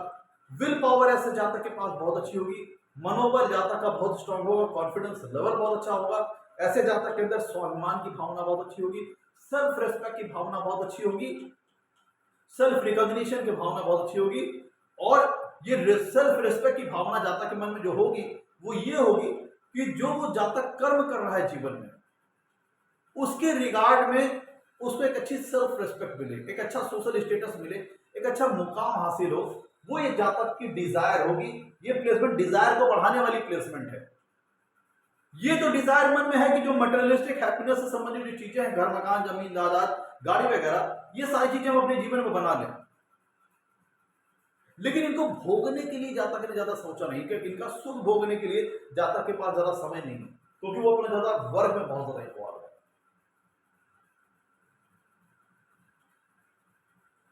विल पावर ऐसे जातक के पास बहुत अच्छी होगी, मनोबल जातक का बहुत स्ट्रांग होगा, कॉन्फिडेंस लेवल बहुत अच्छा होगा, ऐसे जातक के अंदर स्वाभिमान की भावना बहुत अच्छी होगी, सेल्फ रेस्पेक्ट की भावना बहुत अच्छी होगी, सेल्फ रिकॉग्निशन की भावना बहुत अच्छी होगी। और ये सेल्फ रेस्पेक्ट की भावना जातक के मन में जो होगी वो ये होगी कि जो वो जातक कर्म कर रहा है जीवन में, उसके रिगार्ड में उसको एक अच्छी सेल्फ रेस्पेक्ट मिले, एक अच्छा सोशल स्टेटस मिले, एक अच्छा मुकाम हासिल हो, वो ये जातक की डिजायर होगी। ये प्लेसमेंट डिजायर को बढ़ाने वाली प्लेसमेंट है। ये तो डिजायर मन में है कि जो मटेरियलिस्टिक हैप्पीनेस से संबंधित जो चीजें हैं, घर, मकान, जमीन, जायदाद, गाड़ी वगैरह, ये सारी चीजें हम अपने जीवन में बना लें, लेकिन इनको भोगने के लिए जातक ने ज्यादा सोचा नहीं, क्योंकि इनका सुख भोगने के लिए जातक के पास ज्यादा समय नहीं है, क्योंकि वो अपना ज्यादा वर्ग में बहुत ज्यादा इन्वॉल्व है।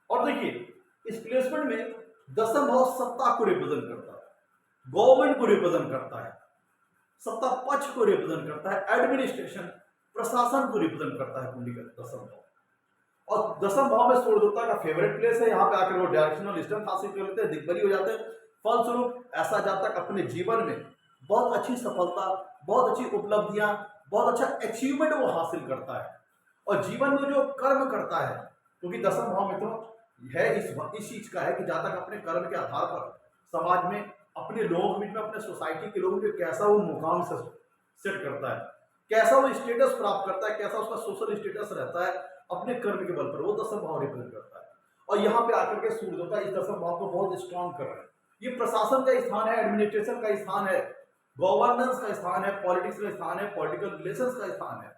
और देखिए इस प्लेसमेंट में दसम भाव सत्ता को रिप्रेजेंट करता है, गवर्नमेंट को रिप्रेजेंट करता है, सत्ता पक्ष को रिप्रेजेंट करता है, एडमिनिस्ट्रेशन, प्रशासन को रिप्रेजेंट करता है कुंडली का दसम भाव। और दसम भाव में सूर्यदेवता का फेवरेट प्लेस है, यहाँ पे आकर वो डायरेक्शनल स्ट्रेंथ हासिल कर लेते हैं, दिग्बली हो जाते हैं। फलस्वरूप ऐसा जातक अपने जीवन में बहुत अच्छी सफलता, बहुत अच्छी उपलब्धियां, बहुत अच्छा अचीवमेंट वो हासिल करता है। और जीवन में जो कर्म करता है, क्योंकि दसम भाव में तो है इस चीज का है कि जातक अपने कर्म के आधार पर समाज में, अपने लोगों के बीच में, अपने सोसाइटी के लोगों के कैसा वो मुकाम से सेट करता है, कैसा वो स्टेटस प्राप्त करता है, कैसा उसका सोशल स्टेटस रहता है अपने कर्म के बल पर, वो दसम भाव रिप्रेजेंट करता है। और यहाँ पे आकर के सूर्यदेवता इस दसम भाव को बहुत स्ट्रांग कर रहे हैं। ये प्रशासन का स्थान है, एडमिनिस्ट्रेशन का स्थान है, गवर्नेंस का स्थान है, पॉलिटिक्स का स्थान है, पॉलिटिकल रिलेशंस का स्थान है।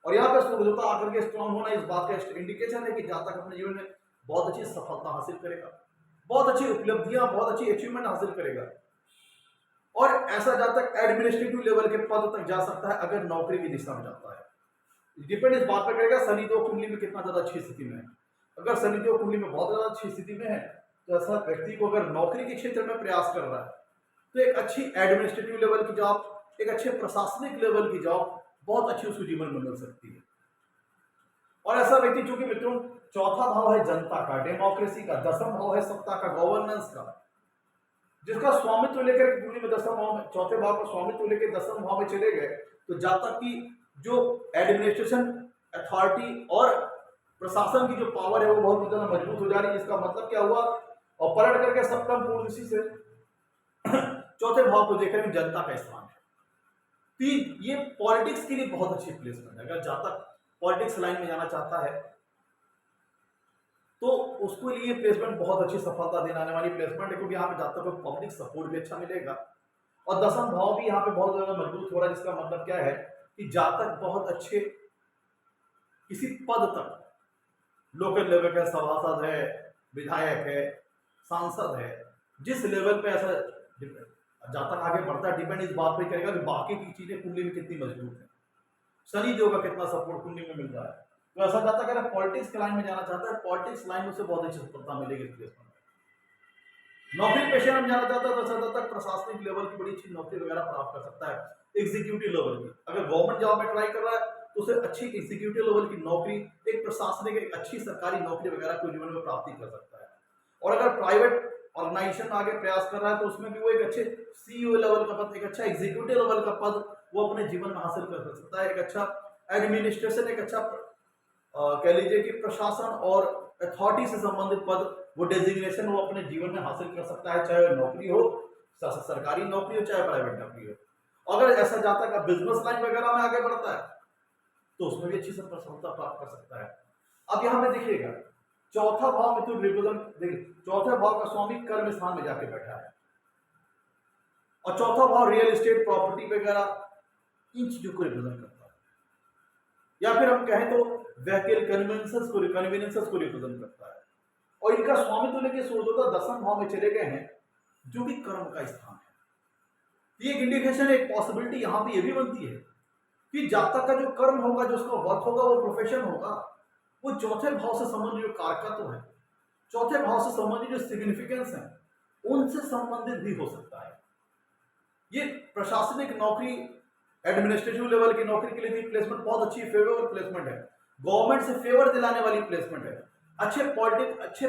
और यहाँ पे सूर्यदेवता आकर के स्ट्रांग होना इस बात का इंडिकेशन है कि जातक अपने जीवन में बहुत अच्छी सफलता हासिल करेगा, बहुत अच्छी उपलब्धियां, बहुत अच्छी अचीवमेंट हासिल करेगा। और ऐसा जातक एडमिनिस्ट्रेटिव लेवल के पद तक जा सकता है अगर नौकरी की दिशा में जाता है। डिपेंड इस बात पर करेगा शनिदेव कुंडली में कितना ज्यादा अच्छी स्थिति में है। अगर शनिदेव कुंडली में बहुत ज्यादा अच्छी स्थिति में है तो ऐसा व्यक्ति को अगर नौकरी के क्षेत्र में प्रयास कर रहा है तो एक अच्छी एडमिनिस्ट्रेटिव लेवल की जॉब, एक अच्छे प्रशासनिक लेवल की जॉब बहुत अच्छी उसको जीवन में मिल सकती है। और ऐसा व्यक्ति, चूंकि मित्रों चौथा भाव है जनता का, डेमोक्रेसी का, दसम भाव है सत्ता का, गवर्नेंस का, जिसका स्वामित्व लेकर कुंडली में दसम भाव में, चौथे भाव का स्वामित्व लेकर दसम भाव में चले गए तो जातक की जो एडमिनिस्ट्रेशन अथॉरिटी और प्रशासन की जो पावर है वो बहुत ज्यादा मजबूत हो जा रही है। इसका मतलब क्या हुआ, और पलट करके सप्तम पूर्व से चौथे भाव को देखकर जनता का स्थान है। तीन, ये पॉलिटिक्स के लिए बहुत अच्छी प्लेसमेंट है। अगर जातक पॉलिटिक्स लाइन में जाना चाहता है तो उसको लिए प्लेसमेंट बहुत अच्छी सफलता दिलाने वाली प्लेसमेंट है, क्योंकि यहाँ पे जातक को पब्लिक सपोर्ट भी अच्छा मिलेगा और दसम भाव भी यहाँ पे बहुत ज्यादा मजबूत हो रहा है। जिसका मतलब क्या है कि जातक बहुत अच्छे किसी पद तक, लोकल लेवल का सभासद है, विधायक है, सांसद है, जिस लेवल पे ऐसा जातक आगे बढ़ता है डिपेंड इस बात पे करेगा कि बाकी की चीजें कुंडली में कितनी मजबूत है, शनिदेव का कितना सपोर्ट कुंडली में मिल रहा है, तो ऐसा जाता है अगर पॉलिटिक्स के लाइन में जाना चाहता है, पॉलिटिक्स लाइन में उसे बहुत अच्छी सफलता मिलेगी इस प्लेसमेंट में। नौकरी पेशे में जाना चाहता है तो ऐसा जाता है प्रशासनिक लेवल की बड़ी अच्छी नौकरी वगैरह प्राप्त कर सकता है, एग्जीक्यूटिव लेवल की। अगर गवर्नमेंट जॉब में ट्राई कर रहा है तो उसे अच्छी एग्जीक्यूटिव लेवल की नौकरी, एक प्रशासनिक, एक अच्छी सरकारी नौकरी वगैरह को जीवन में प्राप्ति कर सकता है। और अगर प्राइवेट ऑर्गेनाइजेशन आगे प्रयास कर रहा है तो उसमें भी वो एक अच्छे सीईओ लेवल का पद, एक अच्छा एग्जीक्यूटिव लेवल का पद वो अपने जीवन में हासिल कर सकता है। एक अच्छा एडमिनिस्ट्रेशन, एक अच्छा कह लीजिए कि प्रशासन और अथॉरिटी से संबंधित पद, वो डेजिग्नेशन वो अपने जीवन में हासिल कर सकता है, चाहे नौकरी हो, सरकारी नौकरी हो, चाहे प्राइवेट नौकरी हो। अगर ऐसा जाता है बिजनेस लाइन वगैरह में आगे बढ़ता है तो उसमें भी अच्छी सफलता प्राप्त कर सकता है। अब यहां में देखिएगा चौथा भाव मिथुन रिप्रेजेंट, देखिए चौथे भाव का स्वामी कर्म स्थान में जाके बैठा है और चौथा भाव रियल एस्टेट, प्रॉपर्टी वगैरह इन चीजों को रिप्रेजेंट करता है, या फिर हम कहें तो व्हीकल कन्वीनियंसेस को रिप्रेजेंट करता है। और इनका स्वामित्व लेके सूर्यदेवता दसम भाव में चले गए हैं जो कि कर्म का स्थान है। ये एक इंडिकेशन, एक पॉसिबिलिटी यहां पे ये भी बनती है कि जातक का जो कर्म होगा, जो उसका वर्क होगा, वो प्रोफेशन होगा, वो चौथे भाव से संबंधित जो कारकत्व है, चौथे भाव से संबंधित जो सिग्निफिकेंस है, उनसे संबंधित भी हो सकता है। ये प्रशासनिक नौकरी, एडमिनिस्ट्रेटिव लेवल की नौकरी के लिए भी प्लेसमेंट बहुत अच्छी फेवरेबल प्लेसमेंट है, गवर्नमेंट से फेवर दिलाने वाली प्लेसमेंट है, अच्छे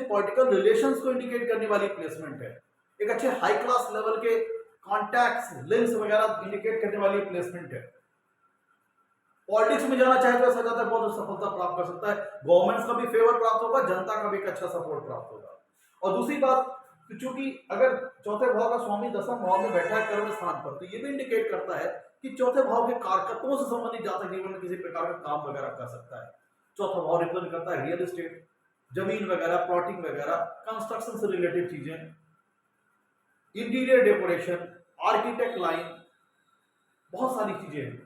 पॉलिटिकल रिलेशंस को इंडिकेट करने वाली प्लेसमेंट है, एक अच्छे हाई क्लास लेवल के कॉन्टैक्ट्स, लिंक्स वगैरह इंडिकेट करने वाली प्लेसमेंट है। पॉलिटिक्स में जाना चाहे तो ऐसा जाता है बहुत सफलता प्राप्त कर सकता है, गवर्नमेंट का भी फेवर प्राप्त होगा, जनता का भी एक अच्छा सपोर्ट प्राप्त होगा। और दूसरी बात, क्योंकि अगर चौथे भाव का स्वामी दसम भाव में बैठा है कर्म स्थान पर, तो ये भी इंडिकेट करता है कि चौथे भाव के कारकत्वों से संबंधित जातक जीवन में किसी प्रकार का काम वगैरह कर सकता है। चौथा भाव रिप्रेजेंट करता है रियल एस्टेट, जमीन वगैरह, प्लॉटिंग वगैरह, कंस्ट्रक्शन से रिलेटेड चीजें, इंटीरियर डेकोरेशन, आर्किटेक्ट लाइन, बहुत सारी चीजें हैं।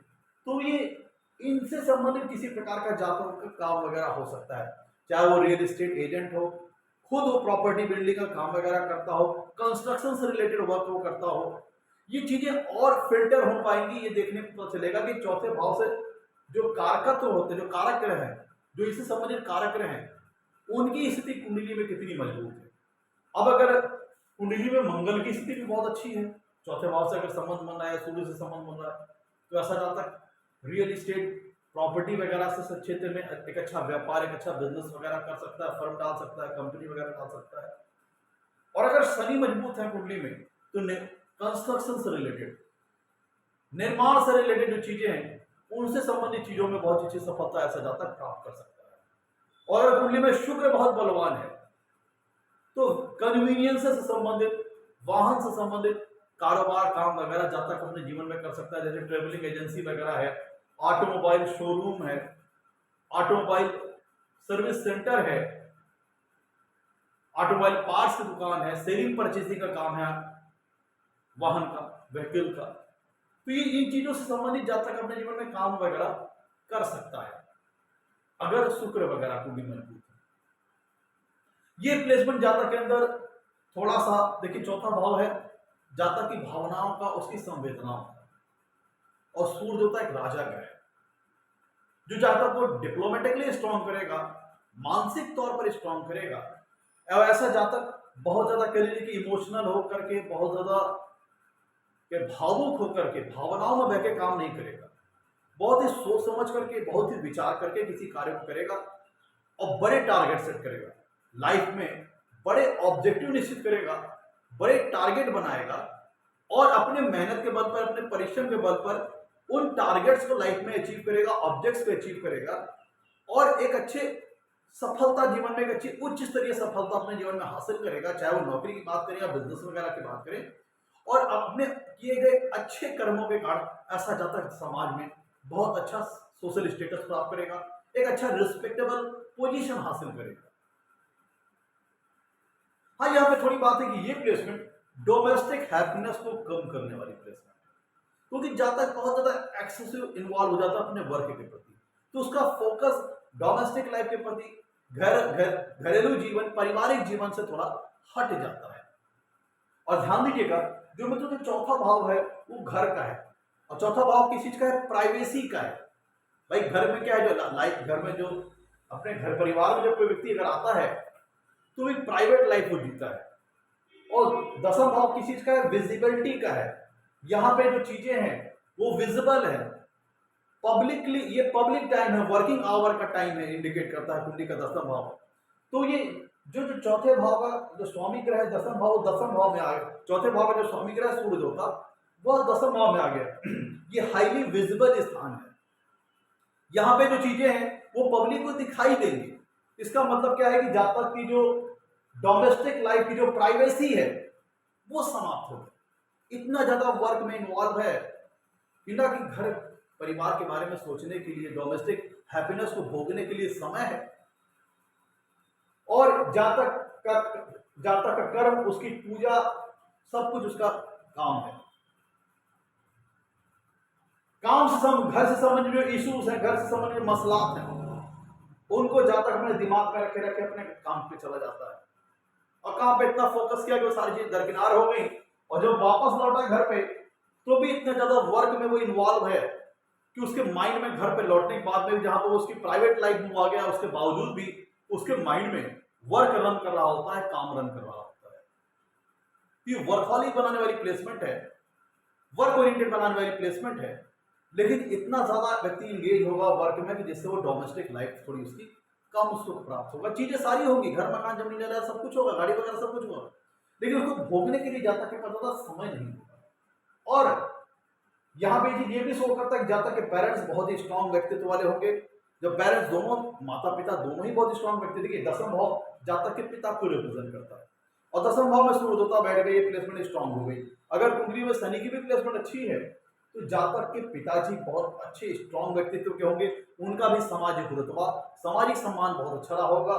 तो ये इनसे संबंधित किसी प्रकार का जातक का काम वगैरह हो सकता है, चाहे वो रियल एस्टेट एजेंट हो, खुद वो प्रॉपर्टी बिल्डिंग का काम वगैरह करता हो, कंस्ट्रक्शन से रिलेटेड वर्क वो करता हो। ये चीजें और फिल्टर हो पाएंगी, ये देखने को पता चलेगा कि चौथे भाव से जो कारकत्व होते हैं, जो कारक ग्रह हैं, जो इससे संबंधित कारक ग्रह हैं, उनकी स्थिति कुंडली में कितनी मजबूत है। अब अगर कुंडली में मंगल की स्थिति भी बहुत अच्छी है, चौथे भाव से अगर संबंध बन रहा है, सूर्य से संबंध बन रहा है, तो ऐसा जातक रियल एस्टेट, प्रॉपर्टी वगैरह से क्षेत्र में एक अच्छा व्यापार, एक अच्छा बिजनेस वगैरह कर सकता है, फर्म डाल सकता है, कंपनी वगैरह डाल सकता है। और अगर शनि मजबूत है कुंडली में तो कंस्ट्रक्शन से रिलेटेड, निर्माण से रिलेटेड जो चीजें हैं, उनसे संबंधित चीजों में बहुत अच्छी सफलता ऐसा जातक प्राप्त कर सकता है। और अगर कुंडली में शुक्र बहुत बलवान है तो कन्वीनियंस से संबंधित, वाहन से संबंधित कारोबार, काम वगैरह जातक अपने जीवन में कर सकता है, जैसे ट्रेवलिंग एजेंसी वगैरह है, ऑटोमोबाइल शोरूम है, ऑटोमोबाइल सर्विस सेंटर है, ऑटोमोबाइल पार्ट्स की दुकान है, सेलिंग परचेसिंग का काम है, वाहन का, व्हीकल का। तो ये इन चीजों से संबंधित जातक अपने जीवन में काम वगैरह कर सकता है अगर शुक्र वगैरह को भी मजबूत है। ये प्लेसमेंट जातक के अंदर थोड़ा सा देखिए, चौथा भाव है जातक की भावनाओं का, उसकी संवेदनाओं का, और सूर्य देवता एक राजा ग्रह है जो जातक को डिप्लोमेटिकली स्ट्रॉन्ग करेगा, मानसिक तौर पर स्ट्रॉन्ग करेगा। और ऐसा जातक बहुत ज्यादा कह लीजिए कि इमोशनल होकर के, बहुत ज्यादा भावुक होकर के, भावनाओं में बह के काम नहीं करेगा, बहुत ही सोच समझ करके, बहुत ही विचार करके किसी कार्य को करेगा और बड़े टारगेट सेट करेगा लाइफ में, बड़े ऑब्जेक्टिव निश्चित करेगा, बड़े टारगेट बनाएगा और अपने मेहनत के बल पर, अपने परिश्रम के बल पर उन टारगेट्स को लाइफ में अचीव करेगा, ऑब्जेक्ट्स को अचीव करेगा और एक अच्छे सफलता जीवन में, एक अच्छी उच्च स्तरीय सफलता अपने जीवन में हासिल करेगा, चाहे वो नौकरी की बात करें या बिजनेस वगैरह की बात करें। और अपने किए गए अच्छे कर्मों के कारण ऐसा जातक समाज में बहुत अच्छा सोशल स्टेटस प्राप्त करेगा, एक अच्छा रिस्पेक्टेबल पोजीशन हासिल करेगा। हाँ, यहाँ पे थोड़ी बात है कि ये प्लेसमेंट डोमेस्टिक हैप्पीनेस को कम करने वाली प्लेसमेंट, क्योंकि जातक बहुत ज्यादा एक्सेसिव इन्वॉल्व हो जाता है अपने वर्क के प्रति, तो उसका फोकस डोमेस्टिक लाइफ के प्रति, घरेलू जीवन, पारिवारिक जीवन से थोड़ा हट जाता है। और ध्यान दीजिएगा, जो मित्रों जो चौथा भाव है वो घर का है, और चौथा भाव किस चीज का है? प्राइवेसी का है। भाई घर में क्या है, जो लाइफ, घर में जो अपने घर परिवार में जब कोई व्यक्ति अगर आता है तो एक प्राइवेट लाइफ को जीता है। और दसम भाव किस चीज का है? विजिबिलिटी का है। यहाँ पे जो चीजें हैं वो विजिबल है, पब्लिकली, ये पब्लिक टाइम है, वर्किंग आवर का टाइम है, इंडिकेट करता है कुंडली का दसम भाव। तो ये जो जो चौथे भाव का जो स्वामी ग्रह है दसम भाव, दसम भाव में आ गया। चौथे भाव का जो स्वामी ग्रह सूर्य होता वह दसम भाव में आ गया। ये हाईली विजिबल स्थान है। यहाँ पे जो चीजें हैं वो पब्लिक को दिखाई देंगी। इसका मतलब क्या है कि जातक की जो डोमेस्टिक लाइफ की जो प्राइवेसी है वो समाप्त हो गई। इतना ज्यादा वर्क में इन्वॉल्व है कि ना कि घर परिवार के बारे में सोचने के लिए, डोमेस्टिक हैप्पीनेस को भोगने के लिए समय है। और जातक का कर्म, उसकी पूजा, सब कुछ उसका काम है। काम से घर से संबंधित जो इश्यूज हैं, घर से संबंधित मसलात हैं, उनको जातक अपने दिमाग में रखे रखे अपने काम पे चला जाता है। और काम पे इतना फोकस किया कि वो सारी चीज दरकिनार हो गई। और जब वापस लौटा घर पे तो भी इतना ज्यादा वर्क में वो इन्वॉल्व है कि उसके माइंड में घर पे लौटने के बाद में, जहां पर उसकी प्राइवेट लाइफ मूव आ गया, उसके बावजूद भी उसके माइंड में वर्क रन कर रहा होता है, काम रन कर रहा होता है। ये वर्कहॉलिक बनाने वाली प्लेसमेंट है, वर्क ओरिएंटेड बनाने वाली प्लेसमेंट है। लेकिन इतना ज्यादा व्यक्ति इंगेज होगा वर्क में कि जिससे वो डोमेस्टिक लाइफ थोड़ी उसकी कम सुख प्राप्त होगा। चीजें सारी होगी, घर मकान जमीन जायदाद सब कुछ होगा, गाड़ी वगैरह सब कुछ होगा, लेकिन उसको भोगने के लिए जातक के पास ज्यादा समय नहीं होगा। और यहाँ पे ये भी शो करता है कि जातक के पेरेंट्स बहुत ही स्ट्रॉन्ग व्यक्तित्व वाले होंगे। जब पेरेंट्स दोनों, माता पिता दोनों ही बहुत स्ट्रॉन्ग व्यक्ति, देखिए दसम भाव जातक के पिता को रिप्रेजेंट करता है और दसम भाव में सूर्य देवता बैठ गई, ये प्लेसमेंट स्ट्रॉन्ग हो गई। अगर कुंडली में शनि की भी प्लेसमेंट अच्छी है तो जातक के पिताजी बहुत अच्छे स्ट्रॉन्ग व्यक्तित्व के होंगे, उनका भी सामाजिक रुतबा, सामाजिक सम्मान बहुत अच्छा रहा होगा।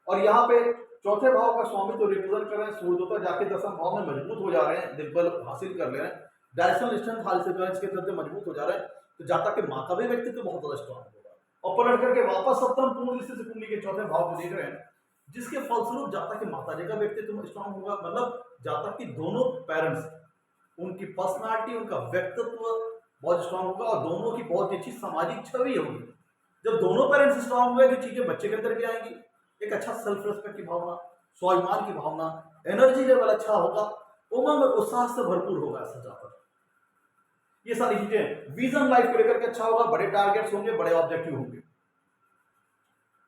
और यहाँ पे चौथे भाव का स्वामी तो रिप्रेजेंट कर रहे हैं, सूर्य देवता जाके दसम भाव में मजबूत हो जा रहे हैं, दिग्बल हासिल कर ले रहे हैं, डायरेक्शनल स्ट्रेंथ हासिल कर रहे हैं, इसके चलते मजबूत हो जा रहे हैं। तो जातक के माँ का भी व्यक्तित्व बहुत ज्यादा स्ट्रॉन्ग होगा। और पलट करके वापस सप्तम पूर्ण दृष्टि से कुंडली के चौथे भाव को देख रहे हैं, जिसके फलस्वरूप जातक के माता जी का व्यक्तित्व स्ट्रॉन्ग होगा। मतलब जातक की दोनों पेरेंट्स, उनकी पर्सनालिटी, उनका व्यक्तित्व बहुत स्ट्रांग होगा और दोनों की बहुत अच्छी सामाजिक छवि होगी। जब दोनों पेरेंट्स स्ट्रांग हुए तो चीजें बच्चे के अंदर भी आएंगी। एक अच्छा सेल्फ रिस्पेक्ट की भावना, स्वाभिमान की भावना, एनर्जी लेवल अच्छा होगा, उमंग और उत्साह से भरपूर होगा ऐसा जातक। ये सारी चीजें विजन लाइफ को लेकर के अच्छा होगा, बड़े टारगेट्स होंगे, बड़े ऑब्जेक्टिव होंगे,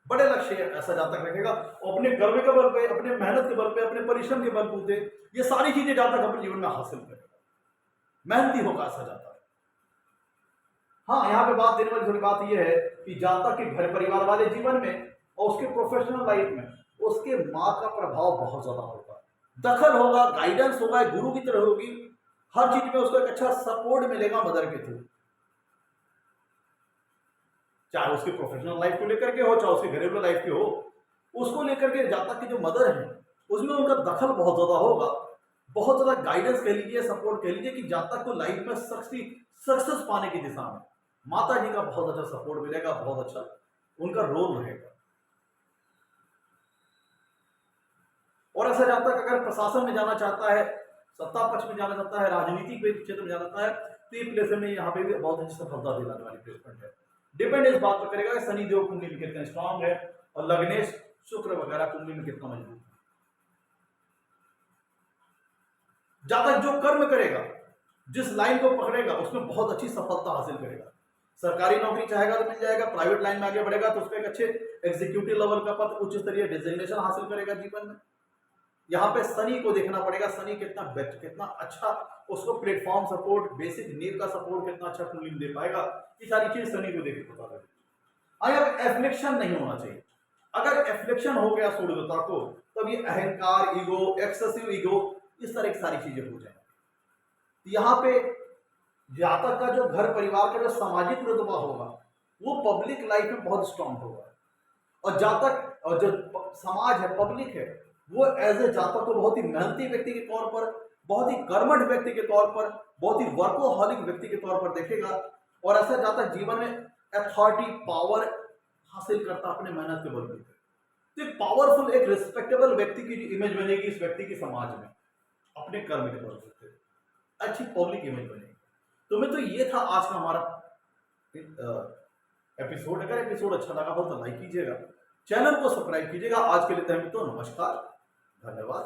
बड़े लक्ष्य ऐसा जातक रखेगा। और अपने गर्व के बल पे, अपने मेहनत के बल पे, अपने परिश्रम के बल पे ये सारी चीजें जातक अपने जीवन में हासिल करेगा, मेहनती होगा ऐसा जातक। हाँ, यहाँ पे बात देने वाली थोड़ी बात यह है कि जातक के घर परिवार वाले जीवन में और उसके प्रोफेशनल लाइफ में उसके माँ का प्रभाव बहुत ज्यादा होगा, दखल होगा, गाइडेंस होगा, गुरु की तरह होगी, हर चीज में उसको एक अच्छा सपोर्ट मिलेगा मदर के थ्रू, चाहे उसके प्रोफेशनल लाइफ को लेकर के हो, चाहे उसके घरेलू लाइफ के हो, उसको लेकर के जातक की जो मदर है उसमें उनका दखल बहुत ज्यादा होगा, बहुत ज्यादा गाइडेंस कह लीजिए, सपोर्ट कह लीजिए, कि जातक को लाइफ में सक्सेस पाने की दिशा में माता जी का बहुत अच्छा सपोर्ट मिलेगा, बहुत अच्छा उनका रोल रहेगा। और ऐसा जातक अगर प्रशासन में जाना चाहता है, सत्ता पक्ष में जाना चाहता है, राजनीति के क्षेत्र में जाना चाहता है, तो ये प्लेसमेंट में यहाँ पे भी बहुत अच्छी सफलता दिलाने वाली प्लेसमेंट है। डिपेंड इस बात पर करेगा कि शनि देव कुंडली में कितना स्ट्रांग है और लग्नेश शुक्र वगैरह कुंडली में कितना मजबूत है। जातक जो कर्म करेगा, जिस लाइन को पकड़ेगा, उसमें बहुत अच्छी सफलता हासिल करेगा। सरकारी नौकरी चाहेगा तो मिल जाएगा, प्राइवेट लाइन में आगे बढ़ेगा तो उसमें एक अच्छे एग्जीक्यूटिव लेवल का पद, उच्च स्तरीय डिजिग्नेशन हासिल करेगा जीवन में। यहाँ पे शनि को देखना पड़ेगा, शनि कितना अच्छा उसको प्लेटफॉर्म सपोर्ट, बेसिक नीड का सपोर्ट कितना अच्छा कुंडली में दे पाएगा, ये सारी चीज शनि को देख के पता लगेगी। अब एफ्लिक्शन नहीं होना चाहिए। अगर एफ्लिक्शन हो गया सूर्य देवता को, तब ये अहंकार, ईगो, एक्सेसिव ईगो, इस तरह की सारी चीजें हो जाएंगी। यहाँ पे जातक का जो घर परिवार का जो सामाजिक रुतबा होगा वो पब्लिक लाइफ में बहुत स्ट्रांग होगा। और जातक और जो समाज है, पब्लिक है, वो एज ए जातक को बहुत ही मेहनती व्यक्ति के तौर पर, बहुत ही कर्मठ व्यक्ति के तौर पर, बहुत ही वर्कोहॉलिक व्यक्ति के तौर पर देखेगा। और ऐसा जातक जीवन में अथॉरिटी, पावर हासिल करता अपने मेहनत के बल पर। तो एक पावरफुल, एक रिस्पेक्टेबल व्यक्ति की जो इमेज बनेगी इस व्यक्ति की समाज में, अपने कर्म के बल पर अच्छी पब्लिक इमेज बनेगी। तो मैं तो ये था आज का हमारा अगर एपिसोड अच्छा लगा हो तो लाइक कीजिएगा, चैनल को सब्सक्राइब कीजिएगा। आज के लिए मित्रों नमस्कार, धन्यवाद।